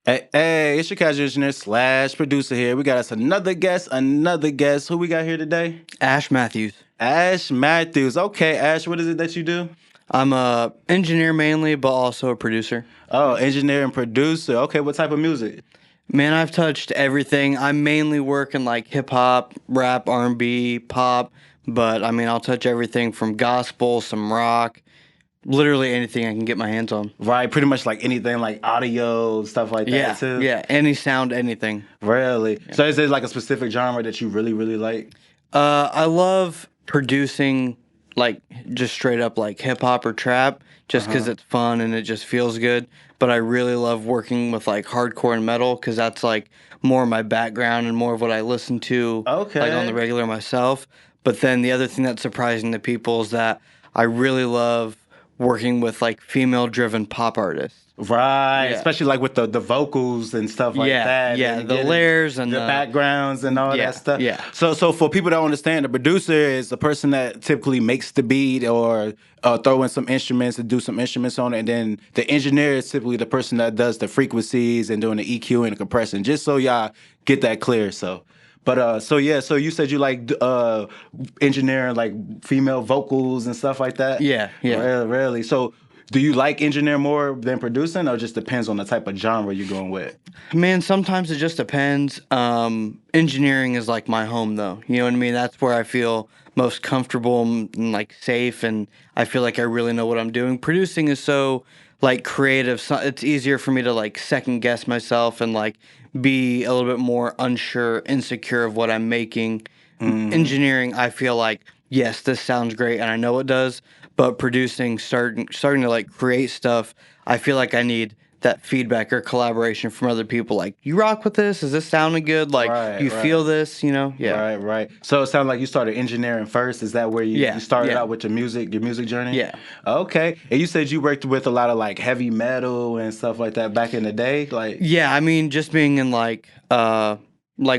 Hey, it's your casual engineer slash producer here. We got us another guest, another guest. Who we got here today? Ash Matthews. Ash Matthews. Okay, Ash, what is it that you do? I'm a engineer mainly, but also a producer. Oh, engineer and producer. Okay, what type of music? Man, I've touched everything. I mainly work in like hip hop, rap, R&B, pop, but I mean, I'll touch everything from gospel, some rock, literally anything I can get my hands on. Right, pretty much like anything like audio, stuff like Yeah, that too. yeah, any sound, anything. Really? So is there like a specific genre that you really, really like? I love producing like just straight up like hip hop or trap just because it's fun and it just feels good. But I really love working with like hardcore and metal because that's like more my background and more of what I listen to like on the Okay. regular myself. But then the other thing that's surprising to people is that I really love working with like female driven pop artists. Right, Yeah. especially like with the vocals and stuff like Yeah, that. yeah, and the getting layers and the backgrounds and all yeah, that stuff. yeah. So for people that don't understand, the producer is the person that typically makes the beat or throw in some instruments and do some instruments on it, and then the engineer is typically the person that does the frequencies and doing the EQ and the compression. Just so y'all get that clear. So yeah, so you said you like engineering like female vocals and stuff like that. Yeah, yeah. Really. So do you like engineering more than producing, or just depends on the type of genre you're going with? Man, sometimes it just depends. Engineering is like my home, though. You know what I mean? That's where I feel most comfortable and like safe, and I feel like I really know what I'm doing. Producing is so like creative. So it's easier for me to like second guess myself and like be a little bit more unsure, insecure of what I'm making. Engineering, I feel like yes, this sounds great, and I know it does. But producing, starting to like create stuff, I feel like I need that feedback or collaboration from other people. Like, you rock with this? Is this sounding good? Like, Right, you right. feel this? You know? Yeah. Right, right. So it sounds like you started engineering first. Is that where you, Yeah, you started yeah. out with your music journey? Yeah. Okay. And you said you worked with a lot of like heavy metal and stuff like that back in the day? Like, Yeah, I mean, just being in like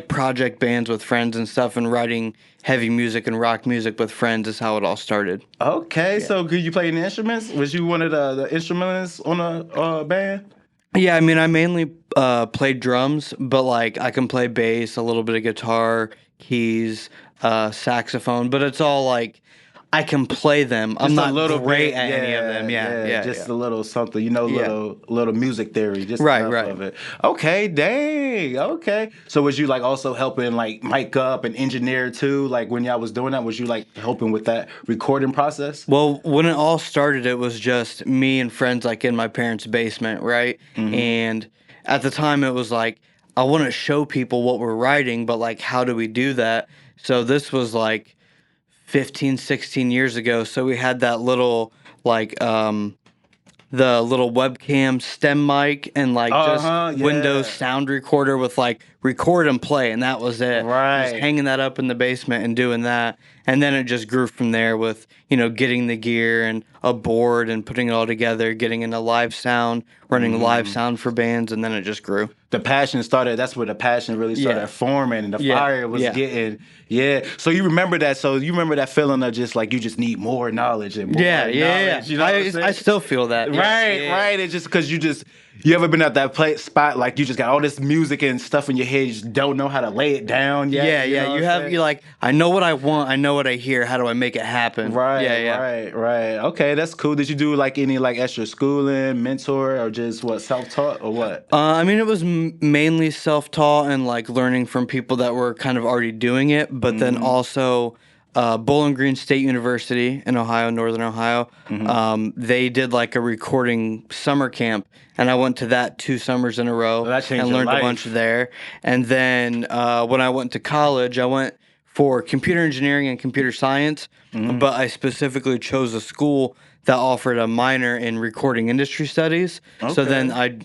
project bands with friends and stuff, and writing heavy music and rock music with friends is how it all started. okay, so could you play any instruments? Was you one of the instrumentalists on a band? Yeah, I mean, I mainly played drums, but like I can play bass, a little bit of guitar, keys, saxophone, but it's all like I can play them. I'm Just a not little great bit, at any of them. Yeah, just yeah. a little something, Yeah. little music theory, just Right, enough right. of it. Okay, dang, okay. So was you like also helping like mic up and engineer too? Like when y'all was doing that, was you like helping with that recording process? Well, when it all started, it was just me and friends like in my parents' basement, right? And at the time, it was like, I want to show people what we're writing, but like, how do we do that? So this was like 15, 16 years ago. So we had that little, like, the little webcam stem mic and like just Uh-huh, Windows yeah. sound recorder with like record and play, and that was it. Just Right. hanging that up in the basement and doing that, and then it just grew from there with getting the gear and a board and putting it all together, getting into live sound, running live sound for bands, and then it just grew. The passion started, that's where the passion really started Yeah. forming and the Yeah, fire was yeah. getting, yeah. So you remember that, feeling of just like you just need more knowledge and more Yeah, knowledge, you know what I'm saying? I still feel that. Yeah, Right, yeah. right. It's just because you ever been at that spot like you just got all this music and stuff in your head, you just don't know how to lay it down yet. Yeah, you yeah. know You what I'm have saying? you like I know what I want, I know what I hear. How do I make it happen? Right, Yeah, yeah. right. Okay, that's cool. Did you do like any like extra schooling, mentor, or just what self-taught or what? I mean, it was mainly self-taught and like learning from people that were kind of already doing it, but then also Bowling Green State University in Ohio, Northern Ohio. They did like a recording summer camp, and I went to that 2 summers in a row Well, that changed and your learned life. a bunch there. And then when I went to college, I went for computer engineering and computer science, but I specifically chose a school that offered a minor in recording industry studies. So then Okay. I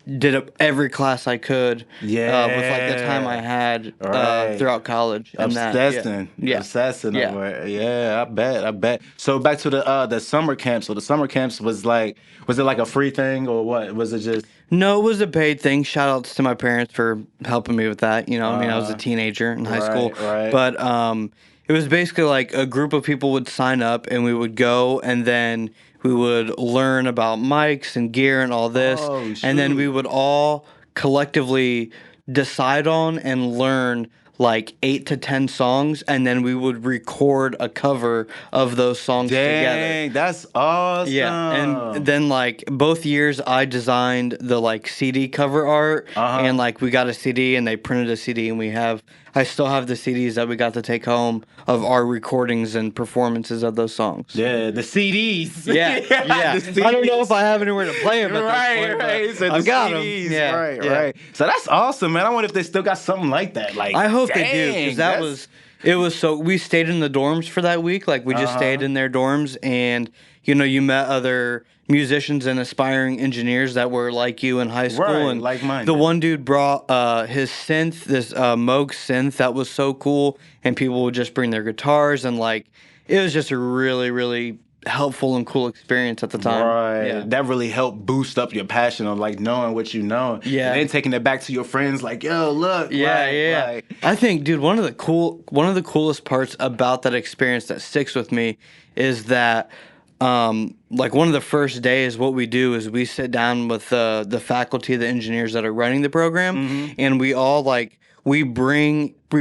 did up every class I could with like the time I Yeah. had Right. throughout college and that. Obsessing, Yeah. obsessing Yeah. over it. Yeah, I bet. So back to the summer camp. So the summer camps was it like a free thing or what? Was it just No, it was a paid thing. Shout outs to my parents for helping me with that. I mean, I was a teenager in high school. right. But it was basically like a group of people would sign up and we would go, and then we would learn about mics and gear and all this. Oh, And then shoot. we would all collectively decide on and learn like 8 to 10 songs, and then we would record a cover of those songs together. Dang, that's awesome. Yeah, and then like both years I designed the like CD cover art, and like we got a CD and they printed a CD, and I still have the CDs that we got to take home of our recordings and performances of those songs. Yeah, the CDs. Yeah, yeah. The I don't know CDs. if I have anywhere to play them. Right. So I've the got them. CDs, Yeah, right, yeah. right. So that's awesome, man. I wonder if they still got something like that. Like, I hope they do, dang, because it was so. We stayed in the dorms for that week. Like we just stayed in their dorms, and you met other musicians and aspiring engineers that were like you in high school, Right, and like-minded. the one dude brought his synth, this Moog synth that was so cool, and people would just bring their guitars, and like it was just a really, really helpful and cool experience at the time. Right. Yeah. That really helped boost up your passion of like knowing what you know. Yeah. And then taking it back to your friends like, yo, look. Yeah, like, yeah. like- I think, dude, one of the coolest parts about that experience that sticks with me is that, like one of the first days, what we do is we sit down with the faculty, the engineers that are running the program, and we all like we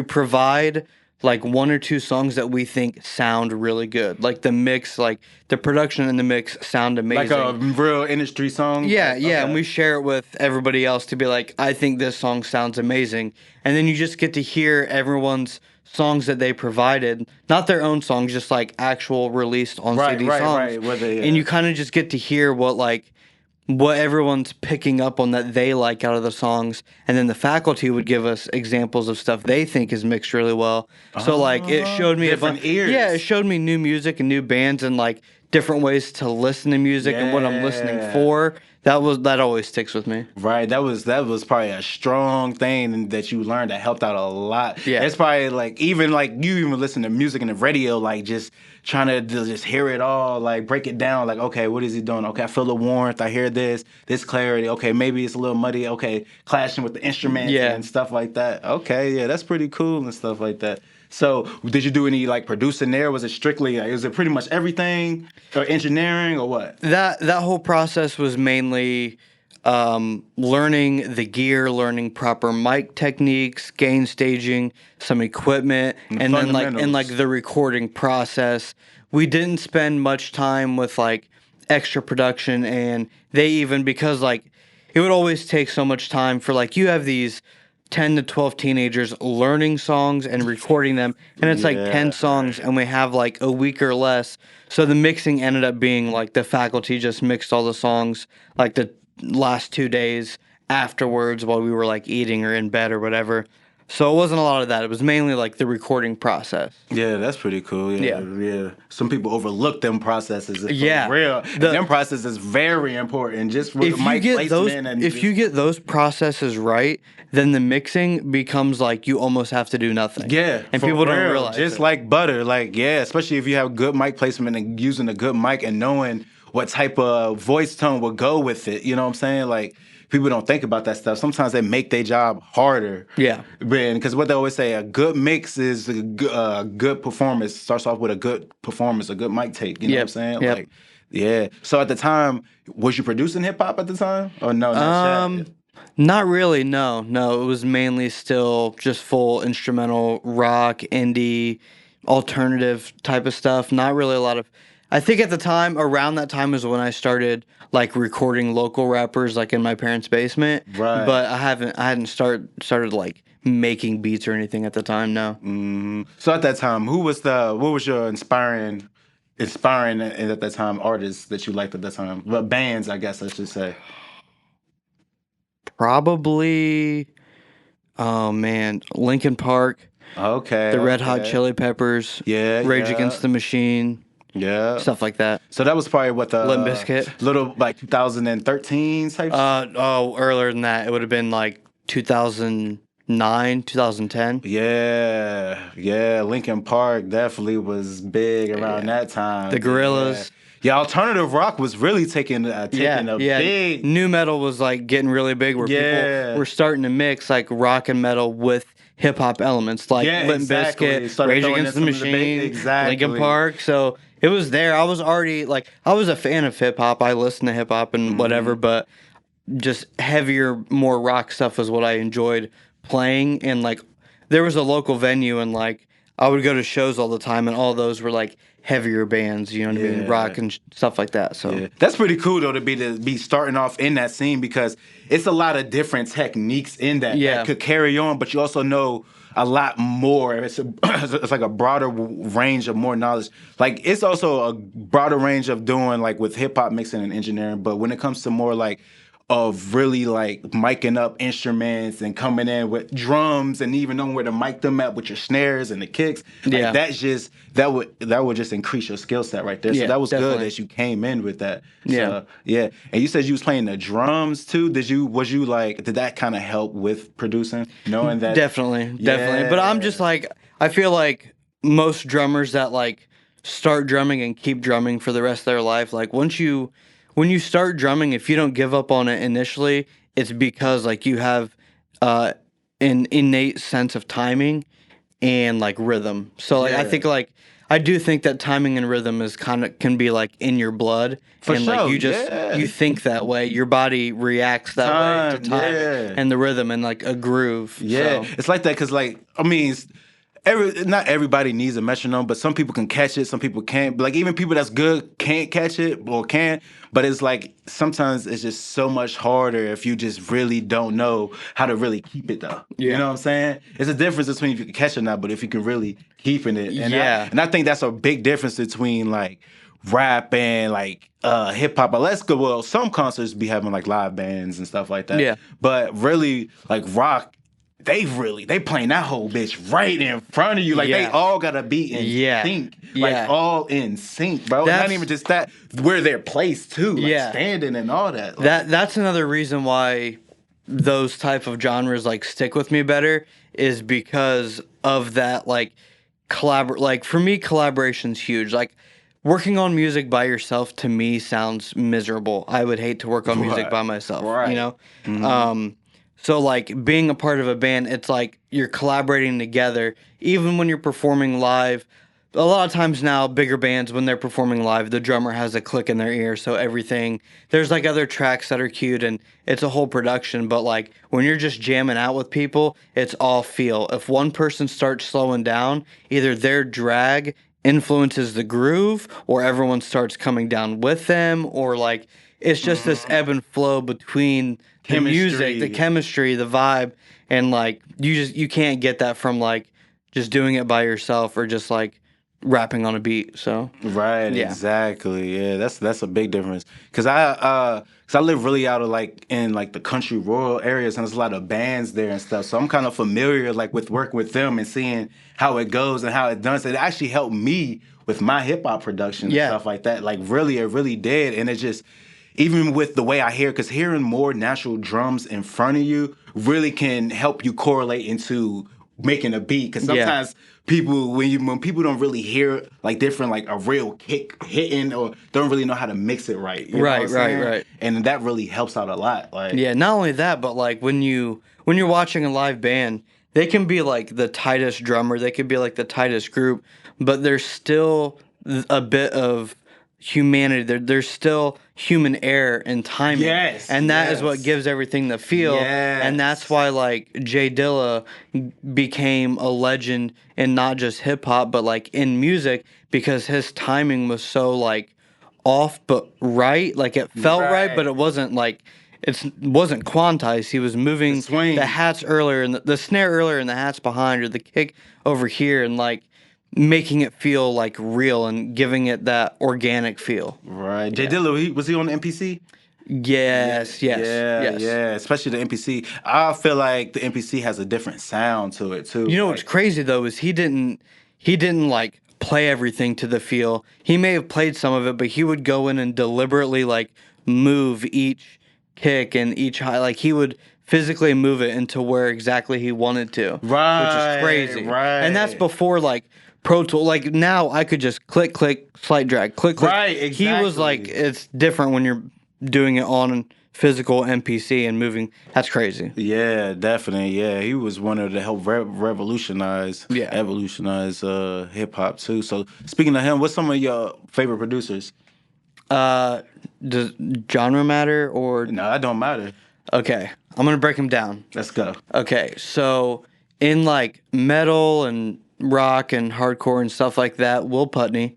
provide like 1 or 2 songs that we think sound really good. Like the mix, like the production and the mix sound amazing. like a real industry song. Yeah, Like, yeah, okay. and we share it with everybody else to be like, I think this song sounds amazing. And then you just get to hear everyone's songs that they provided, not their own songs, just like actual released on Right, CD right, songs. right, where they, And you kind of just get to hear what everyone's picking up on that they like out of the songs, and then the faculty would give us examples of stuff they think is mixed really well. So like it showed me different ears. Yeah, it showed me new music and new bands and like different ways to listen to music and what I'm listening Yeah. for. That always sticks with me. Right, that was probably a strong thing that you learned that helped out a lot. Yeah. It's probably like you even listen to music in the radio, like just trying to just hear it all, like break it down, like okay, what is he doing? Okay, I feel the warmth, I hear this clarity. Okay, maybe it's a little muddy. Okay, clashing with the instruments Yeah. and stuff like that. Okay, yeah, that's pretty cool and stuff like that. So, did you do any like producing there? Was it strictly? Is it pretty much everything, or engineering, or what? That whole process was mainly learning the gear, learning proper mic techniques, gain staging, some equipment, and then fundamentals. the recording process. We didn't spend much time with like extra production, and because like it would always take so much time for like you have these 10 to 12 teenagers learning songs and recording them, and it's like 10 songs, and we have like a week or less. So the mixing ended up being like the faculty just mixed all the songs like the last 2 days afterwards while we were like eating or in bed or whatever. So it wasn't a lot of that. It was mainly like the recording process. Yeah, that's pretty cool. Yeah. Some people overlook them processes. For Yeah. real. Them processes is very important. Just with If you mic get those, placement and if you get those processes right, then the mixing becomes like you almost have to do nothing. yeah, and for people don't real. realize just it. like butter. Like especially if you have good mic placement and using a good mic and knowing what type of voice tone will go with it. You know what I'm saying? Like people don't think about that stuff. Sometimes they make their job harder. Yeah. Because what they always say, a good mix is a good performance. Starts off with a good performance, a good mic take. You know what I'm saying? Yep. Like, yeah. So at the time, was you producing hip hop at the time, or no? Not yet? Not really. No. It was mainly still just full instrumental rock, indie, alternative type of stuff. Not really a lot of. I think at the time, around that time, is when I started like recording local rappers, like in my parents' basement. Right. But I hadn't started like making beats or anything at the time. No. So at that time, what was your inspiring at that time artists that you liked at that time? Well, bands, I guess I should say. Probably. Oh man, Linkin Park, Okay. the Red okay. Hot Chili Peppers, Yeah, Rage yeah. Against the Machine, Yeah. stuff like that. So that was probably what the Limp Bizkit. little like 2013 type. Earlier than that, it would have been like 2009, 2010. Yeah. Linkin Park definitely was big around that time. The Gorillaz. Yeah, alternative rock was really taking a big. New metal was like getting really big, where Yeah. people were starting to mix like rock and metal with hip hop elements, like Yeah, Limp exactly. Bizkit, Started Rage throwing Against in the some of the big- Machine, exactly. Linkin Park. So it was there. I was already like, I was a fan of hip hop. I listened to hip hop and whatever, but just heavier, more rock stuff was what I enjoyed playing. And like, there was a local venue, and like, I would go to shows all the time, and all those were like heavier bands, you know what I mean? Yeah. Rock and stuff like that. So, Yeah, that's pretty cool though to be starting off in that scene because it's a lot of different techniques in that Yeah. that could carry on, but you also know a lot more. It's like a broader range of more knowledge. Like it's also a broader range of doing like with hip hop mixing and engineering, but when it comes to more like of really like miking up instruments and coming in with drums and even knowing where to mic them at with your snares and the kicks. Like Yeah. that's just that would just increase your skill set right there. So Yeah, that was definitely. good that you came in with that. Yeah. So, yeah. And you said you was playing the drums too. Was you like did that kind of help with producing? Knowing that definitely. But I'm just like, I feel like most drummers that like start drumming and keep drumming for the rest of their life, like when you start drumming, if you don't give up on it initially, it's because like you have uh, an innate sense of timing and like rhythm. So like I Yeah. think like I do think that timing and rhythm is kind of can be like in your blood, For and like sure, you just yeah. you think that way. Your body reacts that way to Time, time yeah. and the rhythm and like a groove. Yeah, So. it's like that because, like, I mean, not everybody needs a metronome, but some people can catch it, some people can't. But like, even people that's good can't catch it or can. But it's like sometimes it's just so much harder if you just really don't know how to really keep it though. You Yeah. know what I'm saying? It's a difference between if you can catch it or not, but if you can really keeping it. Yeah. And I think that's a big difference between like rap and like hip hop. But let's go. Well, some concerts be having like live bands and stuff like that. Yeah. But really, like rock, they playing that whole bitch right in front of you. Like they Yeah. all gotta be in Yeah. sync. Yeah. Like all in sync, bro. That's- Not even just that, where they're placed too. Like Yeah. standing and all that. Like, That's another reason why those type of genres like stick with me better is because of that like like for me collaboration's huge. Like working on music by yourself to me sounds miserable. I would hate to work on music Right. by myself, Right. you know? So like being a part of a band, it's like you're collaborating together even when you're performing live. A lot of times now, bigger bands, when they're performing live, the drummer has a click in their ear, so everything, there's like other tracks that are cued, and it's a whole production. But like when you're just jamming out with people, it's all feel. If one person starts slowing down, either their drag influences the groove, or everyone starts coming down with them, or like it's just this ebb and flow between the music, the chemistry, the vibe, and like you can't get that from like just doing it by yourself or just like rapping on a beat. So Right, Yeah. exactly. Yeah, that's a big difference. Cause I live really out of like in like the country rural areas, and there's a lot of bands there and stuff. So I'm kind of familiar like with working with them and seeing how it goes and how it does. It actually helped me with my hip hop production and Yeah. stuff like that. Like really, it really did. And it just even with the way I hear, because hearing more natural drums in front of you really can help you correlate into making a beat. Because Yeah. sometimes people when people don't really hear like different like a real kick hitting or don't really know how to mix it right. You know Right, what I'm right, saying? right. And that really helps out a lot. Like yeah, not only that, but like when you're watching a live band, they can be like the tightest drummer, they could be like the tightest group, but there's still a bit of humanity. There's still human error and timing. Yes, And that is yes. what gives everything the feel. And that's Yes. why like Jay Dilla became a legend in not just hip hop, but like in music, because his timing was so like off but right. Like it felt right, Right. but it wasn't like wasn't quantized. He was moving The swing. the hats earlier and the snare earlier and the hats behind, or the kick over here, and like making it feel like real and giving it that organic feel. Right. Jay Dilla, was he on the MPC? Yes, yes, Yeah, yes. yeah. Especially the MPC. I feel like the MPC has a different sound to it too. You know Like, what's crazy though is he didn't like play everything to the feel. He may have played some of it, but he would go in and deliberately like move each kick and each high. Like he would physically move it into where exactly he wanted to, Right, which is crazy. right. And that's before like Pro Tool. Like now I could just click, click, slight drag, click, click. Right, He was like, exactly. it's different when you're doing it on physical MPC and moving. That's crazy. Yeah, definitely. Yeah, he was one of the help revolutionize, Yeah. evolutionize hip hop too. So speaking of him, what's some of your favorite producers? Does genre matter or No, that don't matter. okay? I'm gonna break them down. Let's go. Okay, so in like metal and rock and hardcore and stuff like that, Will Putney,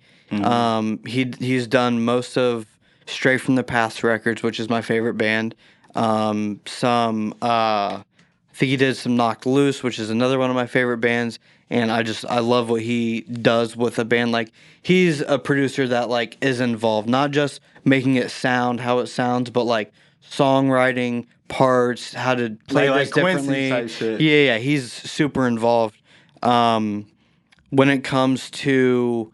he's done most of Stray from the Past records, which is my favorite band. I think he did some Knocked Loose, which is another one of my favorite bands. And I love what he does with a band. Like he's a producer that like is involved, not just making it sound how it sounds, but like songwriting parts, how to play Like this Quincy differently. type shit. Yeah, he's super involved. When it comes to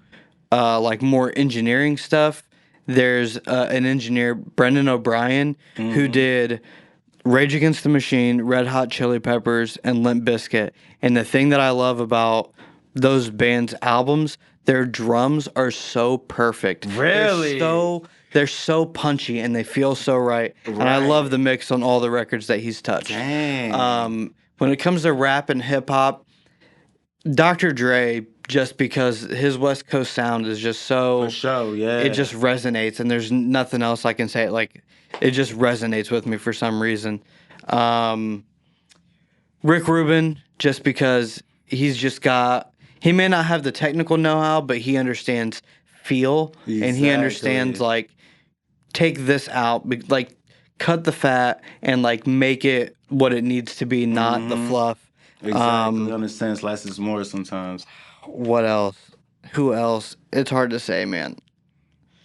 like more engineering stuff, there's an engineer, Brendan O'Brien, who did Rage Against the Machine, Red Hot Chili Peppers, and Limp Bizkit. And the thing that I love about those bands' albums, their drums are so perfect. Really? They're so punchy and they feel so right. And I Right. love the mix on all the records that he's touched. Dang. When it comes to rap and hip hop, Dr. Dre, just because his West Coast sound is just so For sure, yeah. it just resonates, and there's nothing else I can say. Like, it just resonates with me for some reason. Rick Rubin, just because he may not have the technical know-how, but he understands feel, and he Exactly. understands, like, take this out, like, cut the fat, and, like, make it what it needs to be, not the fluff. Exactly. Understands less is more sometimes. What else? Who else? It's hard to say, man.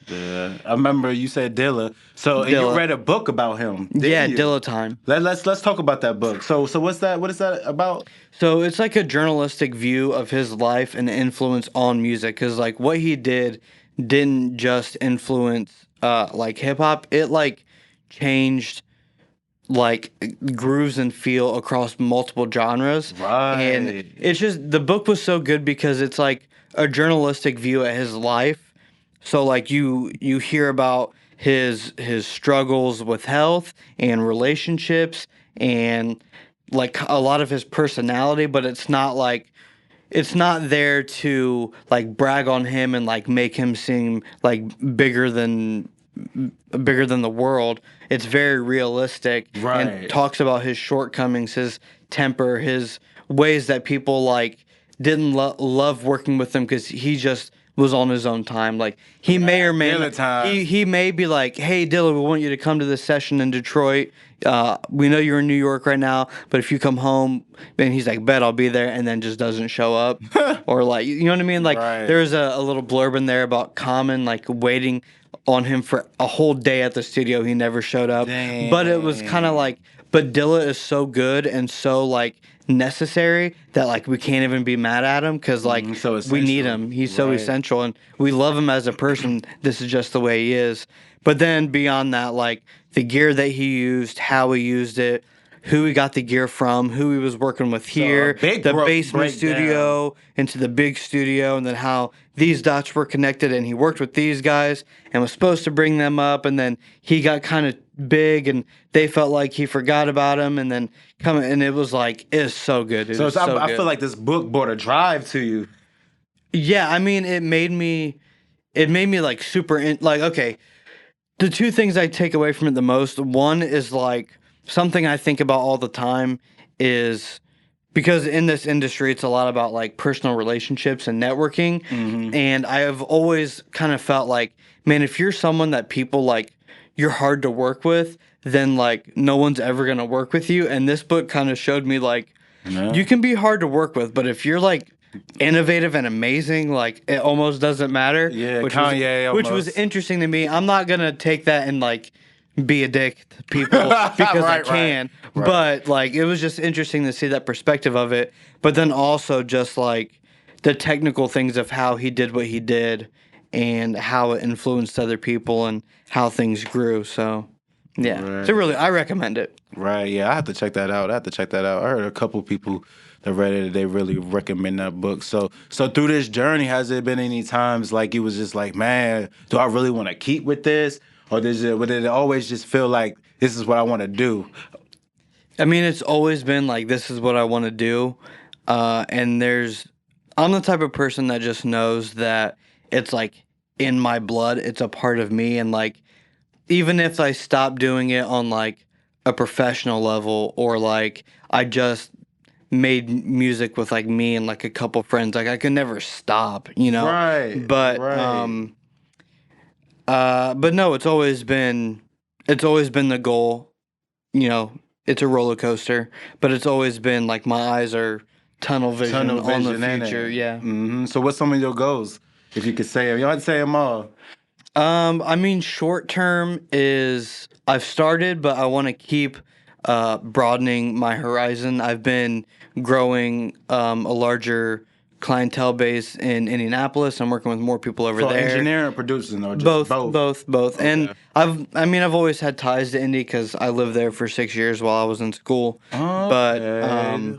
Yeah. I remember you said Dilla. So and you Dilla. read a book about him. Didn't Yeah, you? Dilla time. Let's talk about that book. So what's that? What is that about? So it's like a journalistic view of his life and influence on music, because like what he did didn't just influence like hip hop. It like changed like grooves and feel across multiple genres. Right. And it's just the book was so good because it's like a journalistic view at his life. So like you hear about his struggles with health and relationships and like a lot of his personality, but it's not there to like brag on him and like make him seem like bigger than the world. It's very realistic Right. and talks about his shortcomings, his temper, his ways that people like didn't love working with him because he just was on his own time. Like he may or may Dilla not, time. he may be like, "Hey Dilla, we want you to come to this session in Detroit. We know you're in New York right now, but if you come home," and he's like, "Bet I'll be there," and then just doesn't show up, or like you know what I mean? Like Right. there's a little blurb in there about Common like waiting on him for a whole day at the studio. He never showed up, but it was kind of like, but Dilla is so good and so like necessary that like we can't even be mad at him because like so we need essential. him. He's so Right. essential and we love him as a person. This is just the way he is. But then beyond that, like the gear that he used, how he used it, who he got the gear from, who he was working with here, big the breakdown. basement studio into the big studio, and then how these dots were connected, and he worked with these guys and was supposed to bring them up, and then he got kind of big, and they felt like he forgot about him, and then and it was like it's so good. It So was it's, so I good. feel like this book brought a drive to you. Yeah, I mean, it made me like super like okay. The two things I take away from it the most, one is like something I think about all the time is because in this industry it's a lot about like personal relationships and networking, and I have always kind of felt like, man, if you're someone that people like you're hard to work with, then like no one's ever going to work with you, and this book kind of showed me like Yeah. you can be hard to work with, but if you're like innovative and amazing, like it almost doesn't matter. Yeah, which Kanye which was almost. interesting to me. I'm not gonna take that and like be a dick to people because I Right, can, right. but like it was just interesting to see that perspective of it. But then also just like the technical things of how he did what he did and how it influenced other people and how things grew. So yeah, Right. so really I recommend it. Right, yeah, I have to check that out. I heard a couple people that read it, they really recommend that book. So through this journey, has there been any times like you was just like, man, do I really want to keep with this? Or would it always just feel like this is what I want to do? I mean, it's always been like, this is what I want to do. And I'm the type of person that just knows that it's like, in my blood. It's a part of me, and like even if I stop doing it on like a professional level, or like I just made music with like me and like a couple friends, like I could never stop, you know. Right, But right. but no, it's always been the goal, you know. It's a roller coaster, but it's always been like my eyes are tunnel vision Tunnel on the vision, ain't future. it? Yeah. So what's some of your goals? If you could say them. You don't have to say them all. I mean, short term is I've started, but I want to keep broadening my horizon. I've been growing a larger clientele base in Indianapolis. I'm working with more people over For there. engineering or producing or just Both, both? both, both. And Okay. I mean, I've always had ties to Indy because I lived there for 6 years while I was in school. But Okay.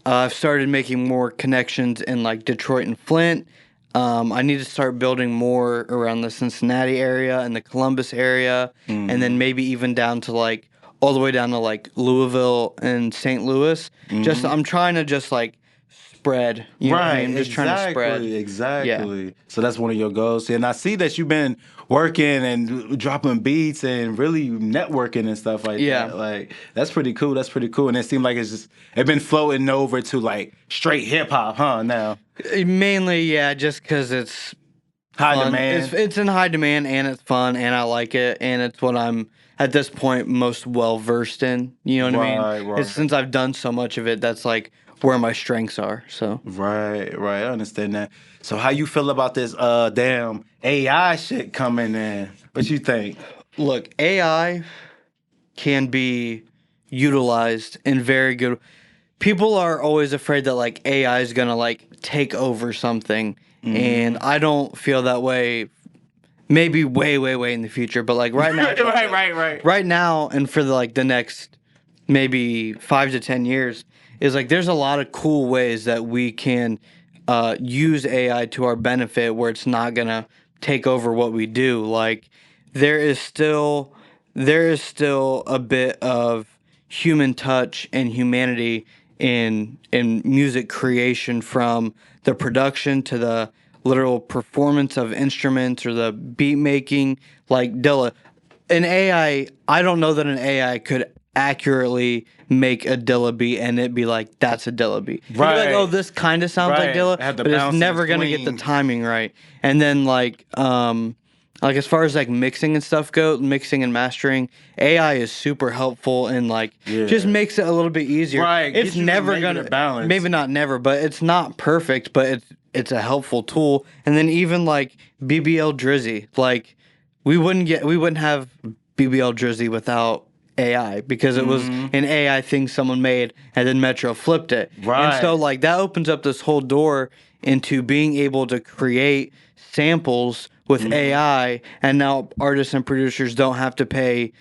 I've started making more connections in like Detroit and Flint. I need to start building more around the Cincinnati area and the Columbus area, and then maybe even down to like all the way down to like Louisville and St. Louis. Just I'm trying to just like spread. You know what I Right, mean? I'm just trying to spread. exactly, Yeah. exactly. So that's one of your goals. And I see that you've been working and dropping beats and really networking and stuff like Yeah. that. Like that's pretty cool. That's pretty cool. And it seemed like it's been floating over to like straight hip hop, huh? Now Mainly, yeah, just because it's high fun. demand. It's in high demand and it's fun and I like it and it's what I'm at this point most well versed in. You know what I mean? Right, It's right. since I've done so much of it, that's like where my strengths are. So Right, right. I understand that. So how you feel about this damn AI shit coming in? What you think? look, AI can be utilized in very good. People are always afraid that like AI is gonna like take over something, and I don't feel that way. Maybe way, way, way in the future, but like right now, Right. right now, and for the like the next maybe 5 to 10 years, is like there's a lot of cool ways that we can use AI to our benefit, where it's not gonna take over what we do. Like there is still a bit of human touch and humanity in music creation, from the production to the literal performance of instruments or the beat making. Like Dilla, an I don't know that an AI could accurately make a Dilla beat and it be like that's a Dilla beat. It'd be like, Right. oh, this kind of sounds like Right. Dilla, Have the but it's bounce in never gonna get the between. timing right. And then like as far as like mixing and stuff go, mixing and mastering, AI is super helpful and like just Yeah. makes it a little bit easier. Right, It's get you to never maybe gonna the balance. maybe not never, but it's not perfect, but it's a helpful tool. And then even like BBL Drizzy, like we wouldn't have BBL Drizzy without AI, because it was an AI thing someone made and then Metro flipped it. And so Right. like that opens up this whole door into being able to create samples with AI, and now artists and producers don't have to pay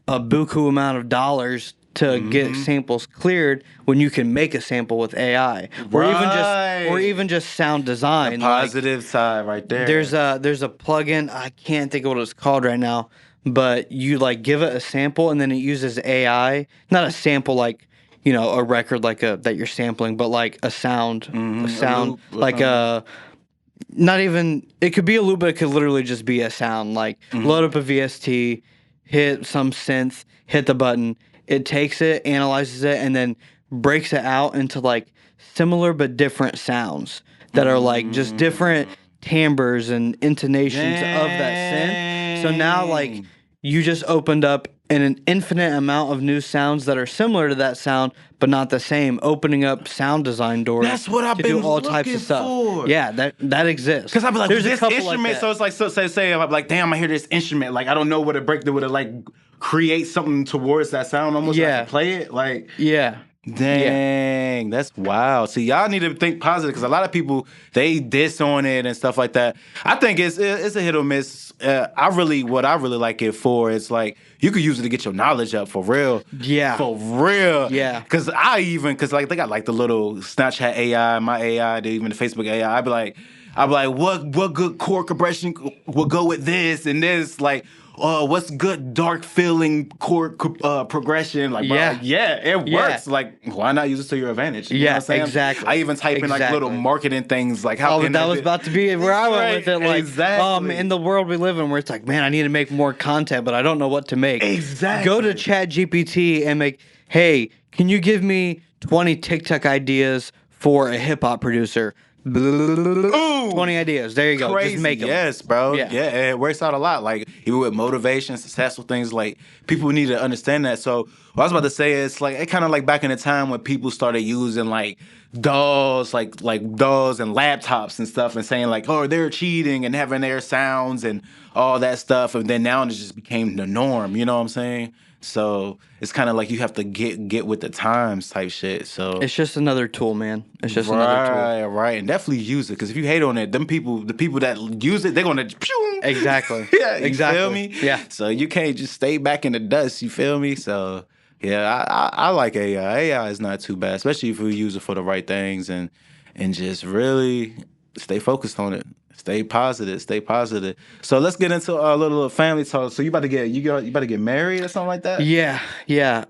a buku amount of dollars to get samples cleared when you can make a sample with AI, or Right. even just sound design. Like, Positive side right there. there's a plugin, I can't think of what it's called right now, but you like give it a sample and then it uses AI, not a sample like a record like a that you're sampling, but like a sound, loop or like something. a not even, it could be a loop, but it could literally just be a sound. Like load up a VST, hit some synth, hit the button, it takes it, analyzes it, and then breaks it out into like similar but different sounds that are like just different timbres and intonations of that synth. So now like Dang. you just opened up an infinite amount of new sounds that are similar to that sound but not the same, opening up sound design doors. That's what I've to been do all types looking of stuff. for. Yeah, that exists. Cause I'd be like, there's a this couple instrument, like that. so it's like, so say I'm like, damn, I hear this instrument, like I don't know what to break, what to like create something towards that sound, almost Yeah. like play it, like. Yeah. Dang, that's wild. See, y'all need to think positive, because a lot of people, they diss on it and stuff like that. I think it's a hit or miss. What I really like it for is like you could use it to get your knowledge up for real. Yeah. For real. Yeah. Cause like they got like the little Snapchat AI, my AI, even the Facebook AI. I'd be like, what good chord compression will go with this and this, like. what's good dark feeling chord progression? Like, bro, Yeah. like, yeah, it Yeah. works. Like, why not use it to your advantage? You know Yeah, what I'm saying? exactly. I even type in like little Exactly. marketing things, like how Oh, can that I was do- about to be where I went with it. Like, exactly. in the world we live in, where it's like, man, I need to make more content, but I don't know what to make. Exactly. Go to Chat GPT and make, hey, can you give me 20 TikTok ideas for a hip hop producer? Ooh, 20 ideas. There you go. crazy. Just make them. Yes, bro. Yeah. Yeah, it works out a lot. Like even with motivation, successful things, like people need to understand that. So what I was about to say is like it kind of like back in the time when people started using like dolls, like dolls and laptops and stuff, and saying like, oh, they're cheating and having their sounds and all that stuff, and then now it just became the norm. You know what I'm saying? So it's kind of like you have to get with the times type shit. So It's just another tool, man. It's just another tool. right, and definitely use it because if you hate on it, the people that use it, they're gonna pew. Exactly. Yeah, you Exactly. feel me? Yeah. So you can't just stay back in the dust. You feel me? So yeah, I like AI. AI is not too bad, especially if you use it for the right things and just really stay focused on it. Stay positive. Stay positive. So let's get into a little family talk. So you about to get married or something like that? Yeah.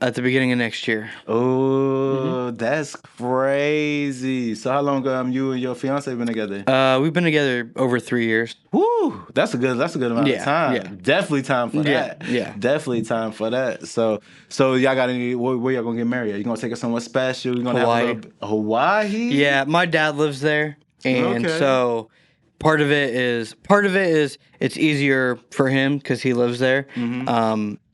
At the beginning of next year. Oh, that's crazy. So how long you and your fiance been together? We've been together over 3 years. Woo, that's a good amount of Yeah, time. yeah. Definitely time for Yeah, that. yeah. Definitely time for that. So y'all got any where y'all gonna get married? Are you gonna take us somewhere special? You gonna Hawaii. have a little Hawaii? Yeah, my dad lives there, and Okay. so part of it is it's easier for him because he lives there.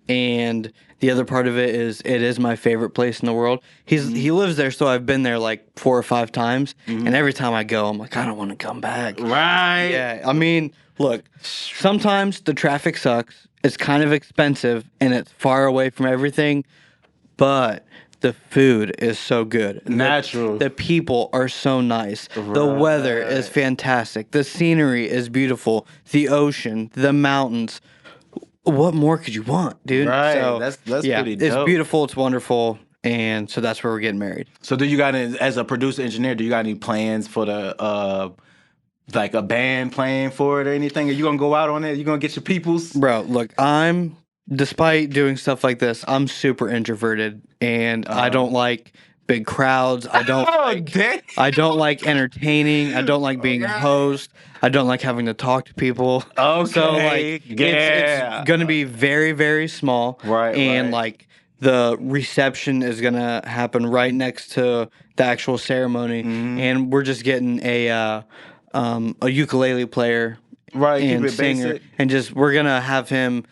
And the other part of it is my favorite place in the world. He lives there, so I've been there like 4 or 5 times, and every time I go, I'm like, I don't want to come back. Right. Yeah, I mean, look, sometimes the traffic sucks. It's kind of expensive, and it's far away from everything, but the food is so good. Natural. The people are so nice. The weather is fantastic. The scenery is beautiful. The ocean, the mountains. What more could you want, dude? Right. So, That's yeah, pretty it's dope. beautiful. It's wonderful. And so that's where we're getting married. So do you got as a producer engineer, do you got any plans for the like a band playing for it or anything? Are you gonna go out on it? You gonna get your peoples? Bro, look, despite doing stuff like this, I'm super introverted and I don't like big crowds. I don't dang. I don't like entertaining. I don't like being a host. I don't like having to talk to people. Okay. So like Yeah. it's gonna be very, very small. Right, And right. like the reception is gonna happen right next to the actual ceremony. And we're just getting a ukulele player Right, keep and it singer, basic. and just we're gonna have him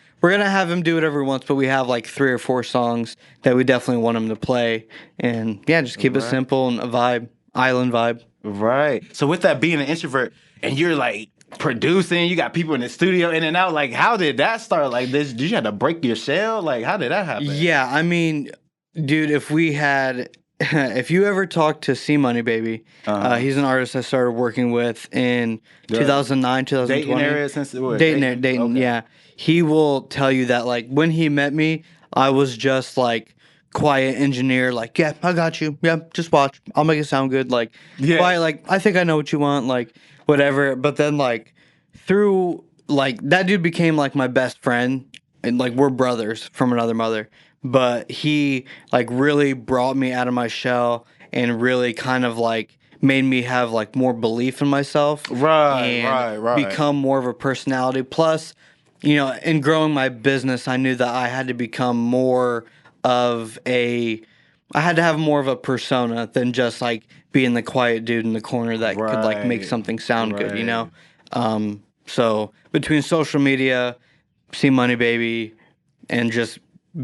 do whatever he wants, but we have like 3 or 4 songs that we definitely want him to play, and yeah, just keep it simple and a vibe, island vibe. Right. So with that being an introvert and you're like producing, you got people in the studio in and out, like how did that start? Like this, did you have to break your shell? Like how did that happen? Yeah, I mean, dude, if you ever talked to C Money Baby, he's an artist I started working with in 2009, 2020. Dayton area since what? Dayton, Okay. yeah. He will tell you that like when he met me, I was just like quiet engineer, like, yeah, I got you. Yeah, just watch. I'll make it sound good. Like, Yeah. quiet, like, I think I know what you want, like, whatever. But then like through like that dude became like my best friend, and like we're brothers from another mother. But he like really brought me out of my shell and really kind of like made me have like more belief in myself. Right, right. Become more of a personality. Plus, in growing my business, I knew that I had to become more of I had to have more of a persona than just like being the quiet dude in the corner that could like make Right, something sound good, right. So between social media, See Money Baby, and just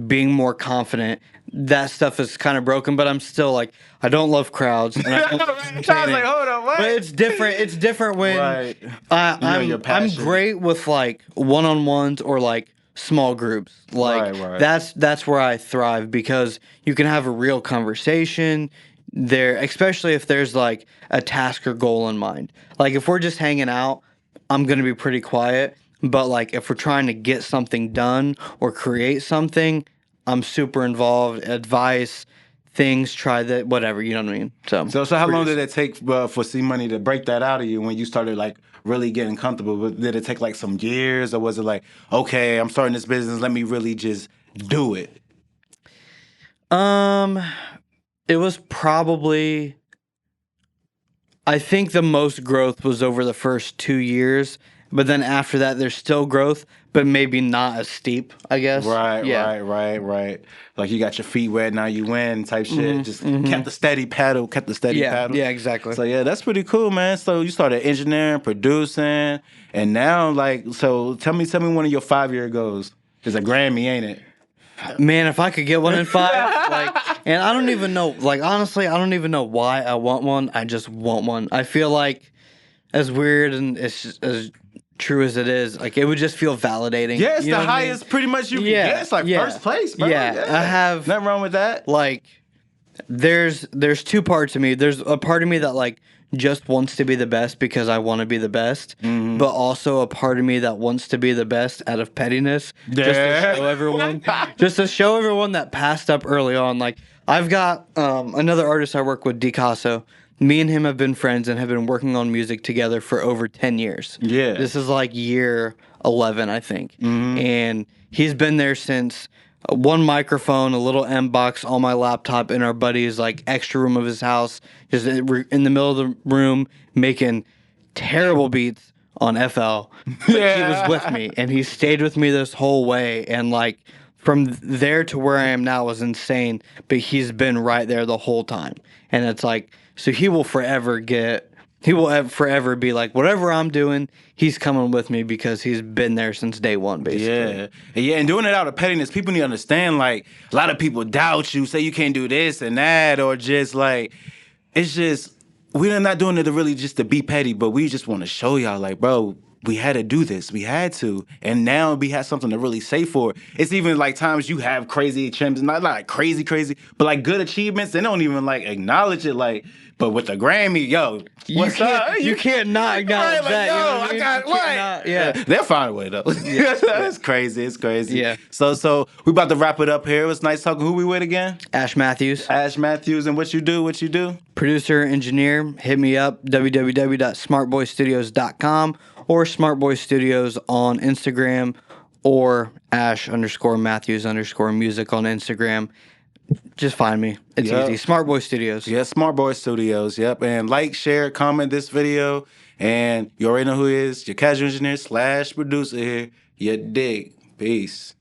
being more confident, that stuff is kind of broken, but I'm still like, I don't love crowds. And I don't love I was entertaining. like, hold on, what? But it's different. It's different when Right. your I'm passion. great with like one-on-ones or like small groups. Like Right. that's where I thrive because you can have a real conversation there, especially if there's like a task or goal in mind. Like if we're just hanging out, I'm gonna be pretty quiet. But like if we're trying to get something done or create something, I'm super involved. Advice, things, try that, whatever, you know what I mean? So how long did it take for C Money to break that out of you when you started like really getting comfortable? Did it take like some years, or was it like, okay, I'm starting this business, let me really just do it? Um, it was probably, I think the most growth was over the first 2 years, but then after that, there's still growth, but maybe not as steep, I guess. Right, Yeah. right. Like you got your feet wet, now you win type shit. Just Mm-hmm. kept the steady paddle, kept the steady Yeah, paddle. yeah, exactly. So yeah, that's pretty cool, man. So you started engineering, producing, and now like, so tell me one of your 5-year goals. It's a Grammy, ain't it? Man, if I could get one in 5, like, and I don't even know, like, honestly, I don't even know why I want one. I just want one. I feel like, as weird and as true as it is, like, it would just feel validating. Yeah, it's You know the what I mean? highest pretty much you can Yeah, get. It's like yeah. first place, bro. Yeah, I have- nothing wrong with that. Like, there's two parts of me. There's a part of me that, like, just wants to be the best because I want to be the best, Mm-hmm. but also a part of me that wants to be the best out of pettiness, just to Yeah. show everyone, that passed up early on. Like, I've got another artist I work with, Dicasso. Me and him have been friends and have been working on music together for over 10 years. Yeah. This is like year 11, I think. Mm-hmm. And he's been there since one microphone, a little M box on my laptop in our buddy's like extra room of his house, just in the middle of the room making terrible beats on FL. But he was with me and he stayed with me this whole way. And like from there to where I am now was insane. But he's been right there the whole time. And it's like, so he will forever forever be like, whatever I'm doing, he's coming with me because he's been there since day one, basically. Yeah, and doing it out of pettiness, people need to understand. Like a lot of people doubt you, say you can't do this and that, or just like it's just we're not doing it to really just to be petty, but we just want to show y'all, like, bro, we had to do this, we had to, and now we have something to really say for it. It's even like times you have crazy achievements, not like crazy, but like good achievements. They don't even like acknowledge it, like. But with the Grammy, yo, what's up? You can't not acknowledge Right, that. You know yo, what I I mean? got You what? cannot- yeah. They'll find a way though. It's crazy. It's crazy. Yeah. So we about to wrap it up here. It was nice talking. Who we with again? Ash Matthews, Ash Matthews. And what you do? producer, engineer. Hit me up, www.smartboystudios.com or Smartboy Studios on Instagram or Ash_Matthews_music on Instagram. Just find me. It's Yep. easy. Smartboy Studios. Yeah, Smart Boy Studios. Yep. And like, share, comment this video. And you already know who it is. Your casual engineer / producer here. You dig. Peace.